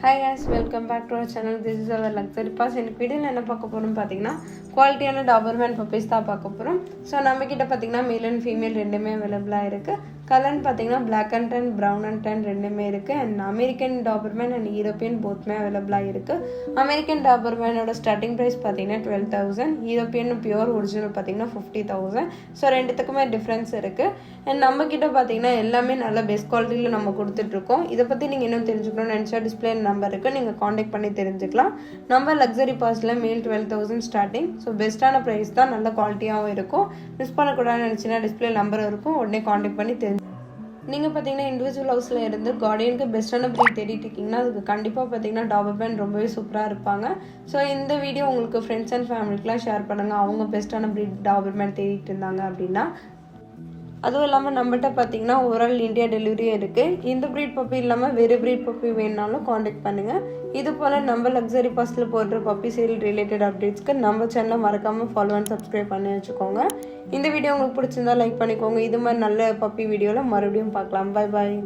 Hi guys, welcome back to our channel. This is our luxury pass. எனக்கு வீடியோவில் என்ன பார்க்க போகிறோம்னு பார்த்தீங்கன்னா குவாலிட்டியான டாபர்மேன் பப்பீஸ் தான் பார்க்க போகிறோம். ஸோ நம்மக்கிட்ட பார்த்தீங்கன்னா மேல் அண்ட் ஃபீமேல் ரெண்டுமே அவைலபிளாக இருக்குது. கலர்னு பார்த்தீங்கன்னா black and tan, brown and tan ரெண்டுமே இருக்குது. And American Doberman and European போத்துமே அவைலபிளாக இருக்குது. அமெரிக்கன் டாபர்மேனோட ஸ்டார்டிங் ப்ரைஸ் பார்த்தீங்கன்னா 12,000, யூரோப்பியன் பியூர் ஒரிஜினல் பார்த்தீங்கன்னா 50,000. ஸோ ரெண்டுத்துக்குமே டிஃப்ரென்ஸ் இருக்குது. அண்ட் நம்மக்கிட்ட பார்த்தீங்கன்னா எல்லாமே நல்ல பெஸ்ட் குவாலிட்டியில் நம்ம கொடுத்துட்ருக்கோம். இதை பற்றி நீங்கள் இன்னும் தெரிஞ்சுக்கணும்னு நினச்சா டிஸ்பிளே நம்பர் இருக்குது, நீங்கள் காண்டாக்ட் பண்ணி தெரிஞ்சுக்கலாம். நம்ம லக்ஸரி பாஸில் மேல் 12,000 ஸ்டார்டிங். ஸோ பெஸ்ட்டான ப்ரைஸ் தான், நல்ல குவாலிட்டியாகவும் இருக்கும். மிஸ் பண்ணக்கூடாதுன்னு நினச்சின்னா டிஸ்பிளே நம்பர் இருக்கும், உடனே காண்டாக்ட் பண்ணி நீங்கள் பார்த்தீங்கன்னா இண்டிவிஜுவல் ஹவுஸில் இருந்து கார்டியனுக்கு பெஸ்ட்டான ப்ரீட் தேடிட்டு இருக்கீங்கன்னா அதுக்கு கண்டிப்பாக பார்த்தீங்கன்னா டாபர்மேன் ரொம்பவே சூப்பராக இருப்பாங்க. ஸோ இந்த வீடியோ உங்களுக்கு ஃப்ரெண்ட்ஸ் அண்ட் ஃபேமிலிக்கெலாம் ஷேர் பண்ணுங்கள், அவங்க பெஸ்ட்டான ப்ரீட் டாபர்மேன் தேடிட்டு இருந்தாங்க அப்படின்னா. அதுவும் இல்லாமல் நம்மகிட்ட பார்த்தீங்கன்னா ஓவரால் இந்தியா டெலிவரியும் இருக்குது. இந்த ப்ரீட் பப்பி இல்லாமல் வேறு ப்ரீட் பப்பி வேணுனாலும் காண்டாக்ட் பண்ணுங்கள். இது போல் நம்ம லக்ஸரி பாஸில் போடுற பப்பி சேல் ரிலேட்டட் அப்டேட்ஸ்க்கு நம்ம சேனலை மறக்காமல் ஃபாலோ அண்ட் சப்ஸ்கிரைப் பண்ணி வச்சுக்கோங்க. இந்த வீடியோ உங்களுக்கு பிடிச்சிருந்தா லைக் பண்ணிக்கோங்க. இது மாதிரி நல்ல பப்பி வீடியோவில் மறுபடியும் பார்க்கலாம். Bye bye.